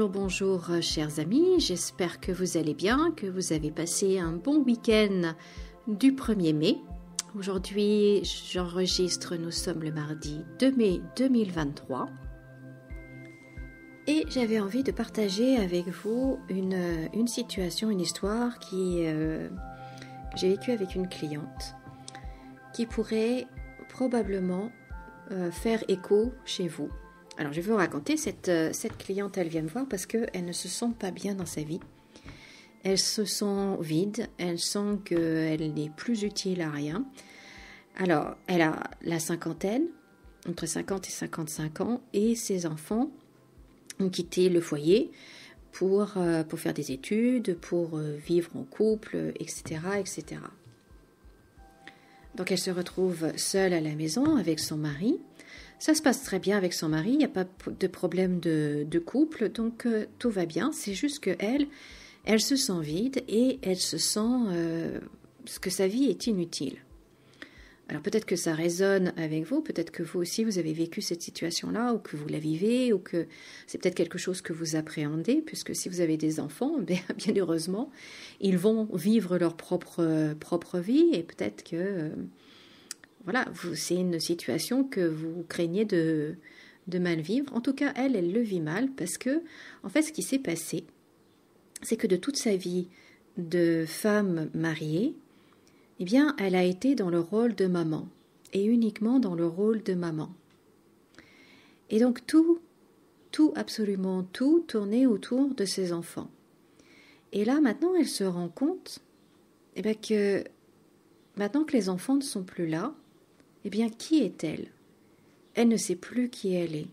bonjour chers amis, j'espère que vous allez bien, que vous avez passé un bon week-end du 1er mai. Aujourd'hui j'enregistre, nous sommes le mardi 2 mai 2023 et j'avais envie de partager avec vous une situation, une histoire que j'ai vécue avec une cliente qui pourrait probablement faire écho chez vous. Alors, je vais vous raconter, cette cliente, elle vient me voir parce qu'elle ne se sent pas bien dans sa vie. Elle se sent vide, elle sent qu'elle n'est plus utile à rien. Alors, elle a la cinquantaine, entre 50 et 55 ans, et ses enfants ont quitté le foyer pour faire des études, pour vivre en couple, etc., etc. Donc, elle se retrouve seule à la maison avec son mari. Ça se passe très bien avec son mari, il n'y a pas de problème de couple, donc tout va bien. C'est juste qu'elle, elle se sent vide et elle se sent que sa vie est inutile. Alors peut-être que ça résonne avec vous, peut-être que vous aussi vous avez vécu cette situation-là, ou que vous la vivez, ou que c'est peut-être quelque chose que vous appréhendez, puisque si vous avez des enfants, bien heureusement, ils vont vivre leur propre vie, et peut-être que... Voilà, c'est une situation que vous craignez de mal vivre. En tout cas, elle le vit mal parce que, en fait, ce qui s'est passé, c'est que de toute sa vie de femme mariée, eh bien, elle a été dans le rôle de maman et uniquement dans le rôle de maman. Et donc, absolument tout tournait autour de ses enfants. Et là, maintenant, elle se rend compte que maintenant que les enfants ne sont plus là, eh bien, qui est-elle? Elle ne sait plus qui elle est.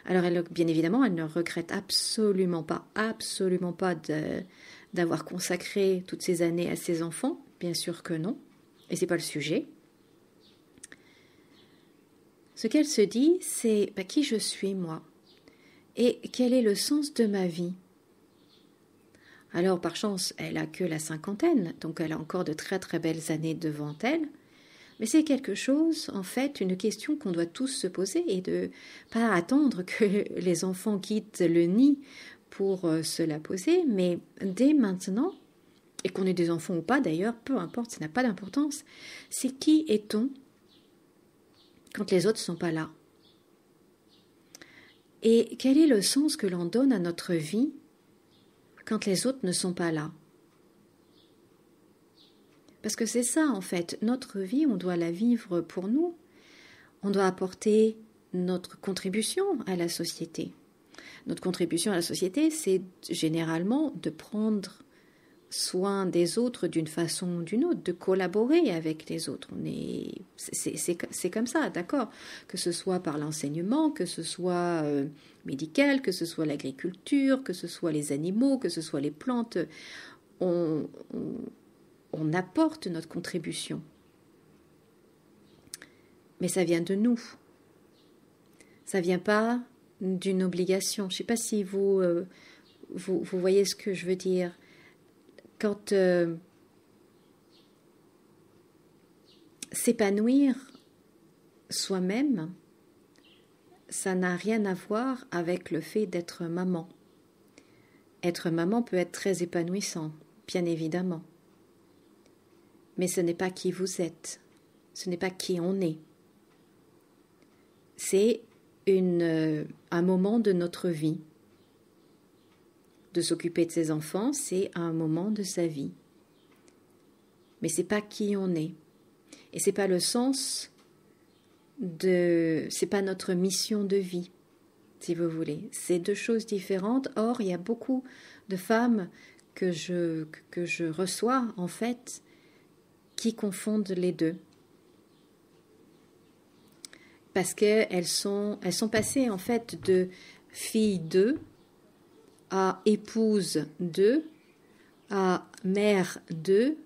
Alors, bien évidemment, elle ne regrette absolument pas d'avoir consacré toutes ces années à ses enfants. Bien sûr que non. Et c'est pas le sujet. Ce qu'elle se dit, c'est qui je suis, moi? Et quel est le sens de ma vie? Alors, par chance, elle a que la cinquantaine, donc elle a encore de très très belles années devant elle. Mais c'est quelque chose, en fait, une question qu'on doit tous se poser et de pas attendre que les enfants quittent le nid pour se la poser, mais dès maintenant, et qu'on ait des enfants ou pas d'ailleurs, peu importe, ça n'a pas d'importance, c'est qui est-on quand les autres ne sont pas là? Et quel est le sens que l'on donne à notre vie quand les autres ne sont pas là? Parce que c'est ça, en fait, notre vie, on doit la vivre pour nous. On doit apporter notre contribution à la société. Notre contribution à la société, c'est généralement de prendre soin des autres d'une façon ou d'une autre, de collaborer avec les autres. C'est comme ça, d'accord? Que ce soit par l'enseignement, que ce soit médical, que ce soit l'agriculture, que ce soit les animaux, que ce soit les plantes. On apporte notre contribution. Mais ça vient de nous. Ça ne vient pas d'une obligation. Je ne sais pas si vous voyez ce que je veux dire. Quand s'épanouir soi-même, ça n'a rien à voir avec le fait d'être maman. Être maman peut être très épanouissant, bien évidemment. Mais ce n'est pas qui vous êtes, ce n'est pas qui on est. C'est un moment de notre vie. De s'occuper de ses enfants, c'est un moment de sa vie. Mais ce n'est pas qui on est. Et ce n'est pas le sens c'est pas notre mission de vie, si vous voulez. C'est deux choses différentes. Or, il y a beaucoup de femmes que je reçois, en fait, qui confondent les deux. Parce qu'elles sont passées en fait de fille d'eux à épouse d'eux, à mère d'eux,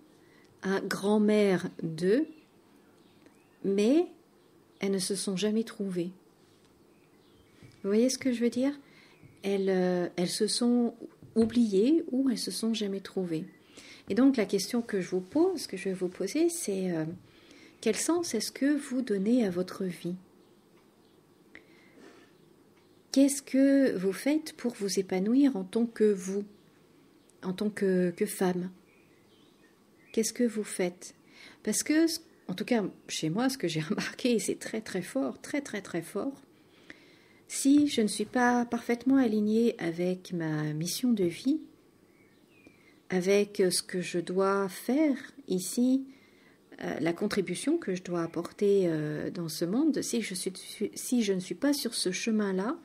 à grand-mère d'eux, mais elles ne se sont jamais trouvées. Vous voyez ce que je veux dire? Elles se sont oubliées ou elles se sont jamais trouvées. Et donc la question que je vais vous poser, c'est quel sens est-ce que vous donnez à votre vie? Qu'est-ce que vous faites pour vous épanouir en tant que vous, en tant que femme? Qu'est-ce que vous faites? Parce que, en tout cas, chez moi, ce que j'ai remarqué, et c'est très très fort, très très très fort, si je ne suis pas parfaitement alignée avec ma mission de vie, avec ce que je dois faire ici, la contribution que je dois apporter dans ce monde, si je ne suis pas sur ce chemin-là,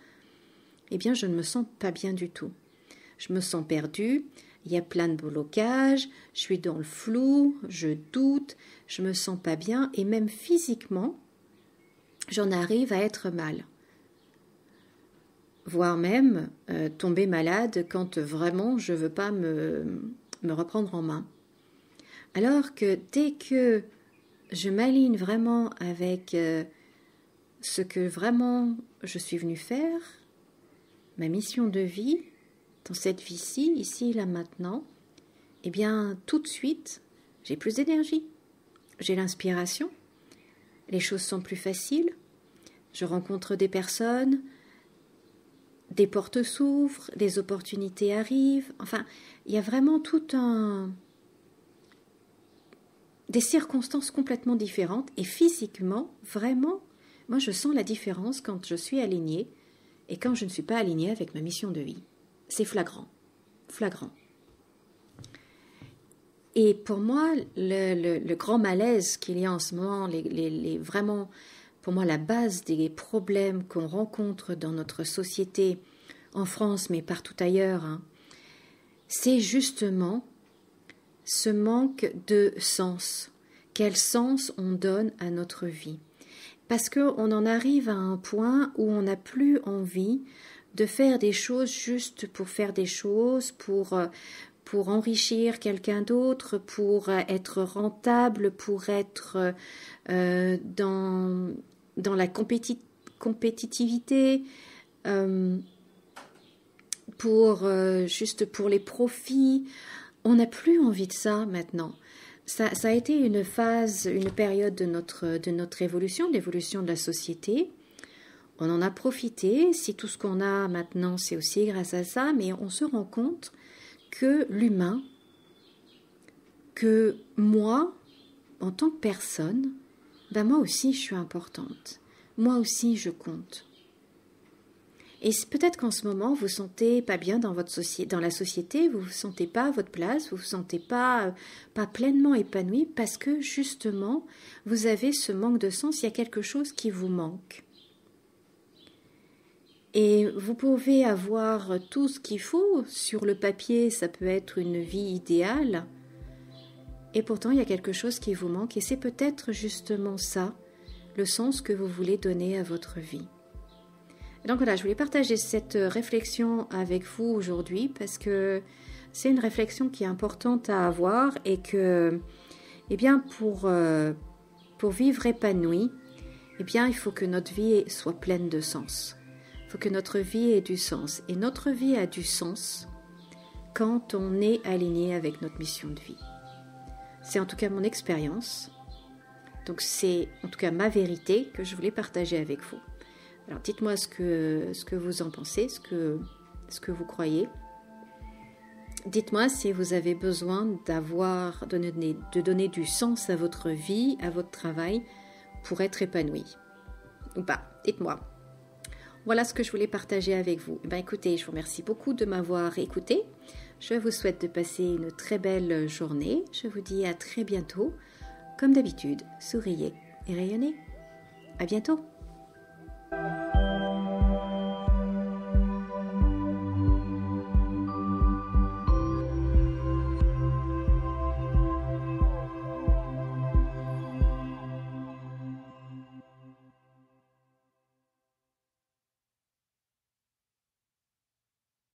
eh bien je ne me sens pas bien du tout. Je me sens perdue, il y a plein de blocages, je suis dans le flou, je doute, je me sens pas bien et même physiquement, j'en arrive à être mal. Voire même tomber malade quand vraiment je ne veux pas me reprendre en main. Alors que dès que je m'aligne vraiment avec ce que vraiment je suis venue faire, ma mission de vie, dans cette vie-ci, ici, là, maintenant, eh bien, tout de suite, j'ai plus d'énergie, j'ai l'inspiration, les choses sont plus faciles, je rencontre des personnes, des portes s'ouvrent, des opportunités arrivent, enfin, il y a vraiment des circonstances complètement différentes et physiquement, vraiment, moi je sens la différence quand je suis alignée et quand je ne suis pas alignée avec ma mission de vie. C'est flagrant, flagrant. Et pour moi, le grand malaise qu'il y a en ce moment, vraiment, pour moi, la base des problèmes qu'on rencontre dans notre société, en France, mais partout ailleurs, hein, c'est justement ce manque de sens. Quel sens on donne à notre vie? Parce qu'on en arrive à un point où on n'a plus envie de faire des choses juste pour faire des choses, pour enrichir quelqu'un d'autre, pour être rentable, pour être dans la compétitivité, juste pour les profits. On n'a plus envie de ça maintenant. Ça a été une période de notre évolution, l'évolution de la société. On en a profité, si tout ce qu'on a maintenant, c'est aussi grâce à ça, mais on se rend compte que l'humain, que moi, en tant que personne, ben moi aussi je suis importante. Moi aussi je compte. Et peut-être qu'en ce moment, vous ne vous sentez pas bien dans la société, vous ne vous sentez pas à votre place, vous ne vous sentez pas pleinement épanoui parce que justement, vous avez ce manque de sens, il y a quelque chose qui vous manque. Et vous pouvez avoir tout ce qu'il faut sur le papier, ça peut être une vie idéale, et pourtant il y a quelque chose qui vous manque, et c'est peut-être justement ça, le sens que vous voulez donner à votre vie. Donc voilà, je voulais partager cette réflexion avec vous aujourd'hui parce que c'est une réflexion qui est importante à avoir et que, eh bien, pour vivre épanoui, eh bien, il faut que notre vie soit pleine de sens. Il faut que notre vie ait du sens. Et notre vie a du sens quand on est aligné avec notre mission de vie. C'est en tout cas mon expérience. Donc c'est en tout cas ma vérité que je voulais partager avec vous. Alors dites-moi ce que vous en pensez, ce que vous croyez. Dites-moi si vous avez besoin de donner du sens à votre vie, à votre travail, pour être épanoui. Ou pas, dites-moi. Voilà ce que je voulais partager avec vous. Eh bien, écoutez, je vous remercie beaucoup de m'avoir écouté. Je vous souhaite de passer une très belle journée. Je vous dis à très bientôt. Comme d'habitude, souriez et rayonnez. À bientôt.